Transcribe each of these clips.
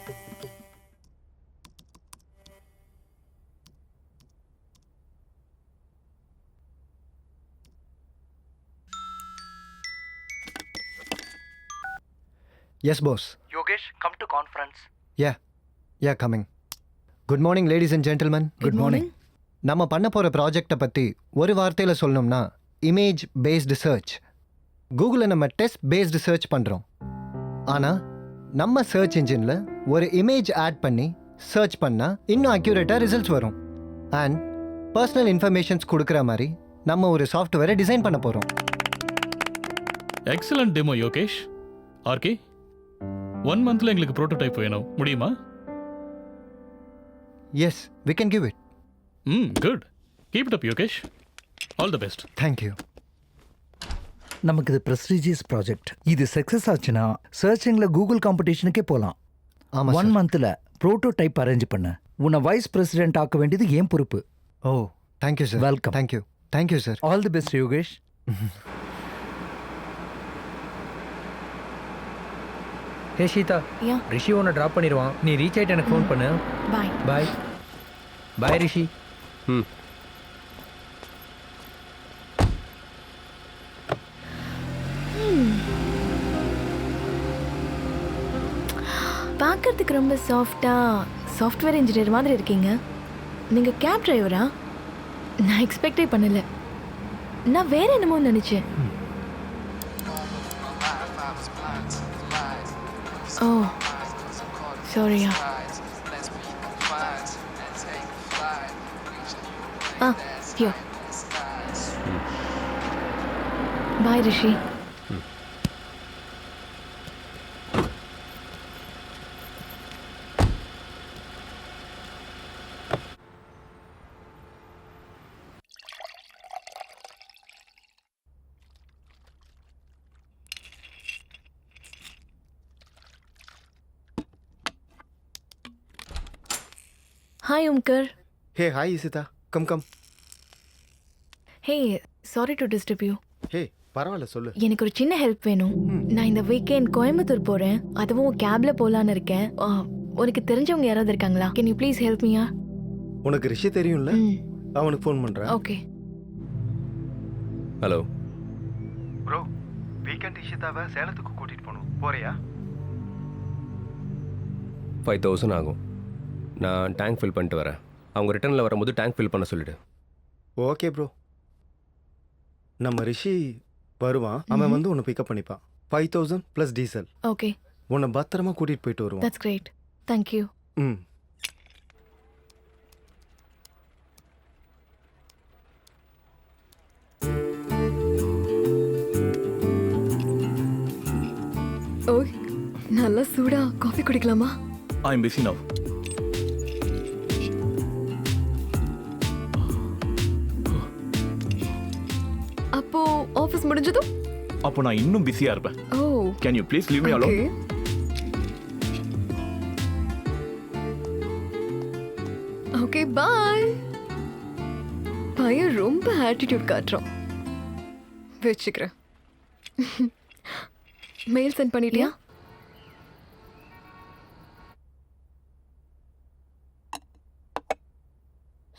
Yes, boss. Yogesh, come to conference. Yeah, coming. Good morning, ladies and gentlemen. Good morning. நம்ம பண்ண போகிற ப்ராஜெக்டை பற்றி ஒரு வார்த்தையில் சொல்லணும்னா இமேஜ் பேஸ்டு சர்ச். கூகுளில் நம்ம டெஸ்ட் பேஸ்டு சர்ச் பண்ணுறோம். ஆனால் நம்ம சர்ச் இன்ஜினில் ஒரு இமேஜ் ஆட் பண்ணி சர்ச் பண்ணால் இன்னும் அக்யூரேட்டாக ரிசல்ட்ஸ் வரும். அண்ட் பர்சனல் இன்ஃபர்மேஷன்ஸ் கொடுக்குற மாதிரி நம்ம ஒரு சாஃப்ட்வேரை டிசைன் பண்ண போகிறோம். Excellent demo Yogesh. ஆர்கே 1 monthல எங்களுக்கு ப்ரோட்டோடைப் வேணும், முடியுமா? Yes, we can give it. Good. Keep it up Yogesh. All the best. Thank you. நமக்கு இது ப்ரெஸ்டீஜியஸ் ப்ராஜெக்ட். இது சக்ஸஸ் ஆச்சுன்னா சர்ச்சிங்கில் கூகுள் காம்படிஷனுக்கே போகலாம். ஆமாம் 1 monthல ப்ரோட்டோடைப் அரேஞ்ச் பண்ண உன்னை வைஸ் பிரசிடென்ட் ஆக்க வேண்டியது ஏன் பொறுப்பு. Oh, thank you sir. Welcome. Thank you sir. All the best Yogesh. Hey Sheetha, yeah Rishi உன்னை ட்ராப் பண்ணிடுவான். நீ ரீச் ஆகிட்டு எனக்கு ஃபோன் பண்ணு. பாய். பாய் பாய் ரிஷி. பார்க்கறதுக்கு ரொம்ப சாஃப்ட்வேர் இன்ஜினியர் மாதிரி இருக்கீங்க. நீங்கள் கேப் டிரைவரா? நான் எக்ஸ்பெக்டே பண்ணல. நான் வேற என்னமோ நினச்சேன். ஓ சாரியா. யோ பாய் ரிஷி. Hi Omkar. Hey, hi Isita. Come. Hey, sorry to disturb you. Hey, பரவாயில்ல சொல்லு. எனக்கு ஒரு சின்ன ஹெல்ப் வேணும். நான் இந்த வீக்கெண்ட் கோயம்புத்தூர் போறேன். அதுவும் கேப்ல போலான்னு இருக்கேன். உனக்கு தெரிஞ்சவங்க யாராவது இருக்காங்களா? Can you please help me? உனக்கு ரிஷி தெரியும்ல? அவனுக்கு ஃபோன் பண்றேன். ஓகே. ஹலோ ப்ரோ, வீக்கெண்ட் இஷிதாவை சேலத்துக்கு கூட்டிட்டு போகணும். போறியா? 5000 ஆகும். நான் டேங்க் ஃபில் பண்ணிட்டு வரேன். அவங்க ரிட்டர்னில் வரும்போது டேங்க் ஃபில் பண்ண சொல்லிவிடு. Okay bro. நம்ம ரிஷி வருவான். அவன் வந்து உன்னை பிக்கப் பண்ணிப்பான். 5000 plus diesel. ஓகே. உன்னை பத்திரமா கூட்டிட்டு போயிட்டு வருவான். That's great. Thank you. ஓய், நல்லா சூடா காஃபி குடிக்கலாமா? I am busy now. அப்போ ஆபீஸ் முடிஞ்சதும் அப்போ நான் இன்னும் பிஸியா இருப்பேன். Oh, can you please leave me alone? Okay bye. பையன் ரொம்ப ஆட்டிடியூட் காட்டுறான். வச்சுக்கிறேன். மெயில் சென்ட் பண்ணிட்டியா?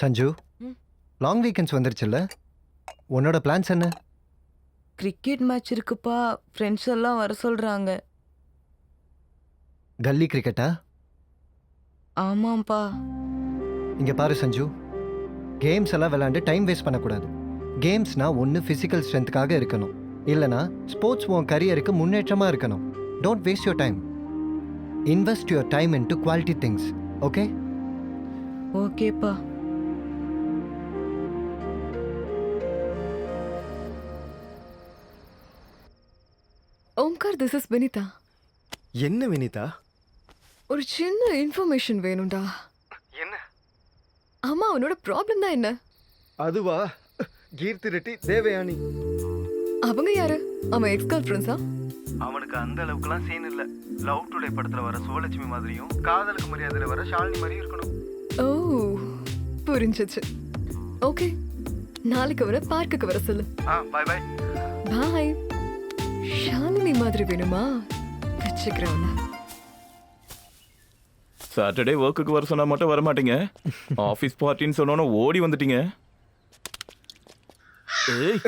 சஞ்சு, லாங் வீக்கெண்ட்ஸ் வந்துருச்சுல்ல, உன்னோட பிளான்ஸ் என்ன? கிரிக்கெட் மேட்ச் இருக்குப்பா, ஃப்ரெண்ட்ஸ் எல்லாம் வர சொல்றாங்க. கல்லி கிரிக்கெட்டா? ஆமாம்ப்பா. இங்கே பாரு சஞ்சு, கேம்ஸ் எல்லாம் விளையாண்டு டைம் வேஸ்ட் பண்ணக்கூடாது. கேம்ஸ்னா ஒன்று ஃபிசிக்கல் ஸ்ட்ரென்த்துக்காக இருக்கணும், இல்லைனா ஸ்போர்ட்ஸ் உன் கரியருக்கு முன்னேற்றமாக இருக்கணும். Don't waste your time. Invest your time into quality things. Okay? ஓகேப்பா. Omkar, this is Vinitha. என்ன வினிதா? ஒரு சின்ன இன்ஃபர்மேஷன் வேணும்டா. என்ன? ஆமா, அவனோட ப்ராப்ளம் தான் என்ன? அதுவா, கீர்த்தி ரெட்டி தேவயானி. அவங்க யாரு? அவன் எக்ஸ் கேர்ள் ஃப்ரெண்ட்ஸா? அவனுக்கு அந்த அளவுக்குலாம் சீன் இல்ல. லவ் டுடே படத்துல வர சோலட்சுமி மாதிரியும் காதலுக்கு மரியாதையில வர ஷாலினி மாதிரியும் இருக்கணும். ஓ, புரிஞ்சிச்சு. ஓகே, நாளைக்கு வர பார்க்குக்கு வர சொல்லு. By by. பாய். ஷாலினி மாதிரி வேணுமா? வச்சுக்கிறேன். சாட்டர்டே ஒர்க்குக்கு வர சொன்னா மட்டும் வர மாட்டீங்க. ஆஃபீஸ் பார்ட்டின்னு சொன்னோன்னு ஓடி வந்துட்டீங்க. ஏய்,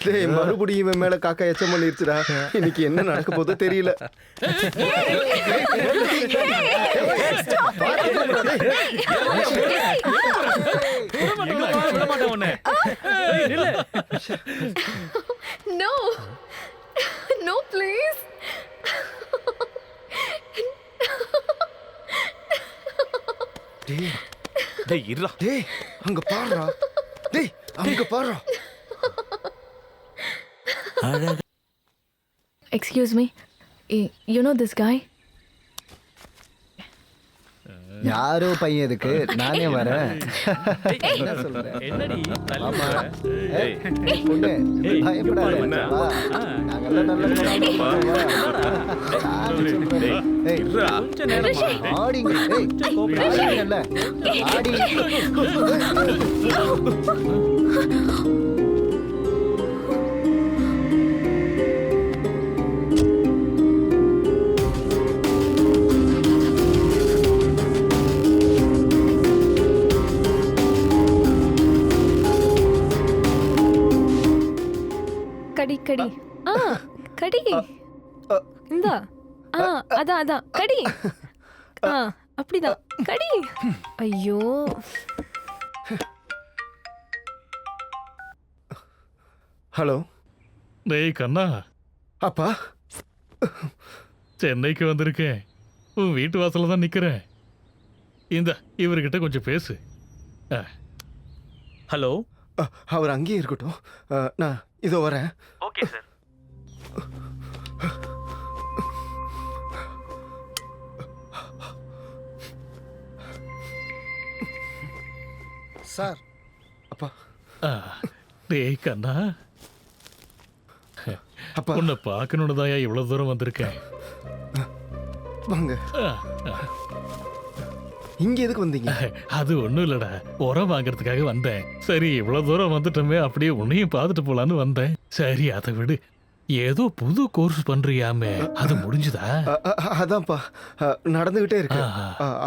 டேய் மறுபடியும் இவன் மேல காக்கா எச்சம் பண்ணிருச்சுடா. இன்னைக்கு என்ன நடக்க போதோ தெரியல. விட மாட்டேன் உன்னை. ஏய், நில்லு. No no please. டேய் இருடா. டேய் அங்க பாருடா. டேய் அங்க பாருடா. Excuse me, you know this guy? யாரோ பையன் இதுக்கு நானே வரேன். என்ன சொல்ற? என்னடி தள்ளி ஆமா. விடுற? ஏய், பொண்ணு, பயப்படாத. வா. நாங்கெல்லாம் நல்ல படம் பார்ப்போம். சாரி சொல்றேன். ஏய், கொஞ்ச நேரம் ஆடிங்க. ஏய், ஆடிங்கல்ல. ஆடி. கடி கடி. ஆ கடி. இந்தா. ஆ அதான் அதான் கடி. ஆ அப்படிதான் கடி. ஐயோ. ஹலோ டேய் கண்ணா, அப்பா. சென்னைக்கு வந்திருக்கேன். உன் வீட்டு வாசல்ல தான் நிக்கிறேன். இந்த இவர்கிட்ட கொஞ்சம் பேசு. ஹலோ. அவர் அங்கேயே இருக்கட்டும். நான் இதோ வரேன். Okay sir. சார். அப்பா. டேய் கண்ணா, அப்பா உன்னை பார்க்கணுன்னு தான் இவ்வளவு தூரம் வந்திருக்கேன். வாங்க. இங்க எதுக்கு வந்தீங்க? அது ஒண்ணும் இல்லடா, உரம் வாங்குறதுக்காக வந்தேன். சரி இவ்வளவு தூரம் வந்துட்டோமே, அப்படியே உன்னையும் பார்த்துட்டு போலான்னு வந்தேன். சரி அதை விடு, ஏதோ புது கோர்ஸ் பண்றியாமே, அது முடிஞ்சுதா? அதான்ப்பா நடந்துகிட்டே இருக்கு.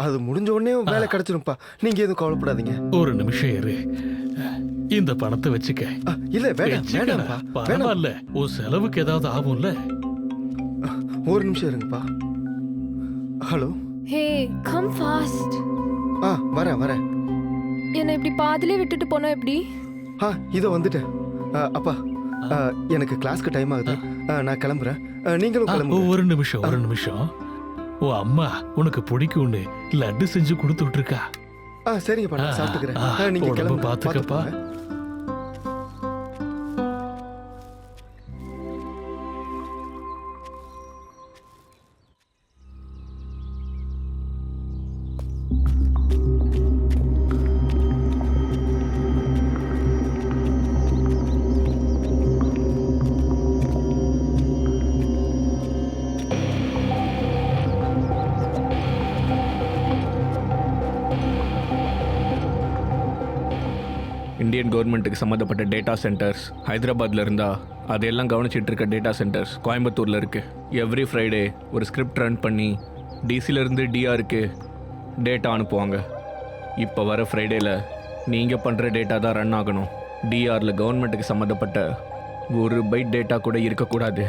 அது முடிஞ்ச உடனே வேலை கிடைச்சிரும்ப்பா. நீங்க எதுவும் கவலைப்படாதீங்க. ஒரு நிமிஷம் இரு, இந்த பணத்தை வச்சுக்க. இல்ல வேண்டாம் வேண்டாம்ப்பா. பரவாயில்ல, உன் செலவுக்கு ஏதாவது ஆகும்ல. ஒரு நிமிஷம் இருங்கப்பா. ஹலோ. ஹே கம் ஃபாஸ்ட். வரேன் வரேன். என்ன இப்படி பாதிலே விட்டுட்டு போனா எப்படி? இதோ வந்துட்டேன். அப்பா எனக்கு கிளாஸ்க்கு டைம் ஆகுது. நான் கிளம்புறேன். நீங்களும் கிளம்புங்க. ஒரு நிமிஷம் ஒரு நிமிஷம். உன் அம்மா உனக்கு பிடிக்கும்னு லட்டு செஞ்சு கொடுத்து விட்டுருக்கா. சரிங்கப்பா, நான் சாப்பிட்டுக்கிறேன். நீங்க உடம்பு கிளம்புங்க. பாத்துக்கப்பா. இந்தியன் கவர்மெண்ட்டுக்கு சம்மந்தப்பட்ட டேட்டா சென்டர்ஸ் ஹைதராபாத்தில் இருந்தால் அதையெல்லாம் கவனிச்சிட்டு இருக்க டேட்டா சென்டர்ஸ் கோயம்புத்தூரில் இருக்குது. எவ்ரி ஃப்ரைடே ஒரு ஸ்கிரிப்ட் ரன் பண்ணி டிசிலேருந்து டிஆருக்கு டேட்டா அனுப்புவாங்க. இப்போ வர ஃப்ரைடேயில் நீங்கள் பண்ணுற டேட்டா தான் ரன் ஆகணும். டிஆரில் கவர்மெண்ட்டுக்கு சம்மந்தப்பட்ட ஒரு பைட் டேட்டா கூட இருக்கக்கூடாது.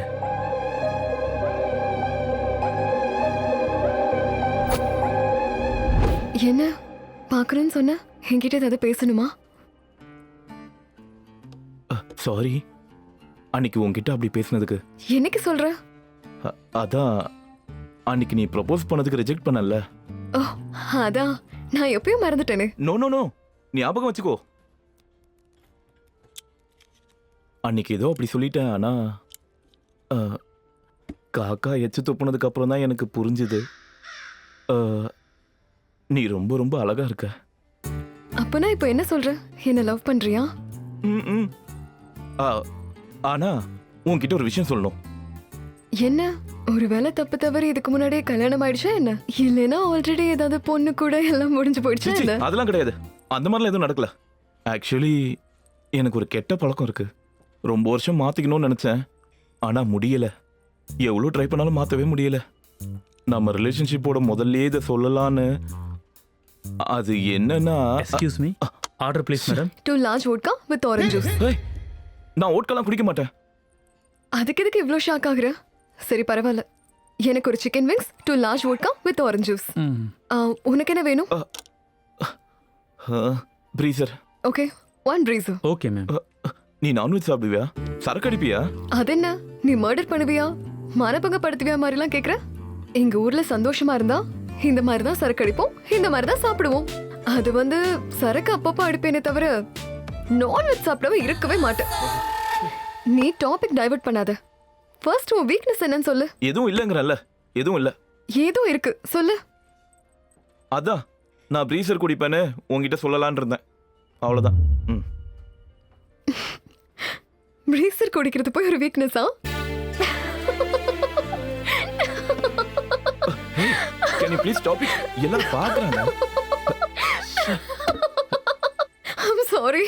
என்ன பார்க்குறேன்னு சொன்ன, என்கிட்ட ஏதாவது பேசணுமா? சாரி, அன்னைக்கு உன்கிட்ட அப்படி பேசுனதுக்கு. என்னைக்கு சொல்ற? அதான் அன்னைக்கு நீ ப்ரப்போஸ் பண்ணதுக்கு ரிஜெக்ட் பண்ணல. ஓ அதான், நான் எப்பயும் மறந்துட்டேனே. நோ நோ நோ, ஞாபகம் வச்சுக்கோ. அன்னைக்கு ஏதோ அப்படி சொல்லிட்டேன். ஆனா காக்கா எச்சு துப்புனதுக்கு அப்புறம் தான் எனக்கு புரிஞ்சுது. நீ ரொம்ப ரொம்ப அழகா இருக்க. அப்பனா இப்போ என்ன சொல்ற? என்ன லவ் பண்றியா? ம். ஆனா உன்கிட்ட ஒரு விஷயம் சொல்லணும். என்ன, ஒருவேளை தப்பு தவறு இதுக்கு முன்னாடியே கல்யாணம் ஆயிடுச்சா என்ன? இல்லைன்னா ஆல்ரெடி ஏதாவது பொண்ணு கூட எல்லாம் முடிஞ்சு போயிடுச்சா சிச்சி, என்ன? அதெல்லாம் கிடையாது. அந்த மாதிரிலாம் எதுவும் நடக்கல. ஆக்சுவலி எனக்கு ஒரு கெட்ட பழக்கம் இருக்கு. ரொம்ப வருஷம் மாத்திக்கணும்னு நினைச்சேன், ஆனா முடியல. எவ்வளோ ட்ரை பண்ணாலும் மாத்தவே முடியல. நம்ம ரிலேஷன்ஷிப்போட முதல்லயே இதை சொல்லலான்னு. அது என்னன்னா excuse me, order please madam. 2 large vodka with orange juice. ஏய், நான் ஓட்கெல்லாம் குடிக்க மாட்டேன். அதுக்கு எதுக்கு இவ்ளோ ஷாக் ஆகுற? சரி பரவாயில்ல. எனக்கு ஒரு chicken wings 2 large vodka with orange juice. உனக்கு என்ன வேணும்? Breezer. Okay 1 breezer. Okay ma'am. நீ நான்வெஜ் சாப்பிடுவியா? சரக்கு அடிப்பியா? அது என்ன நீ மர்டர் பண்ணுவியா மானபங்க படுத்துவியா மாதிரிலாம் கேக்குற? எங்க ஊர்ல சந்தோஷமா இருந்தா இந்த மாதிரி தான் சரக்கு அடிப்போம், இந்த மாதிரி தான் சாப்பிடுவோம். அது வந்து சரக்கு அப்பப்போ அடிப்பேனே தவிர நான்வெஜ் சாப்பிடவே இருக்கவே மாட்டேன். நீ டாபிக் டைவர்ட் பண்ணாத. ஃபர்ஸ்ட் உன் வீக்னஸ் என்னன்னு சொல்லு. எதுவும் இல்லைங்கிறல்ல. எதுவும் இல்லை. ஏதோ இருக்கு சொல்லு. அதான் நான் ப்ரீசர் குடிப்பேன்னு உங்ககிட்ட சொல்லலான்னு இருந்தேன். அவ்வளோதான். ம். பிரீசர் குடிக்கிறது போய் ஒரு வீக்னஸா? Can you please stop it? எல்லாரும் பார்க்குறாங்க. I'm sorry.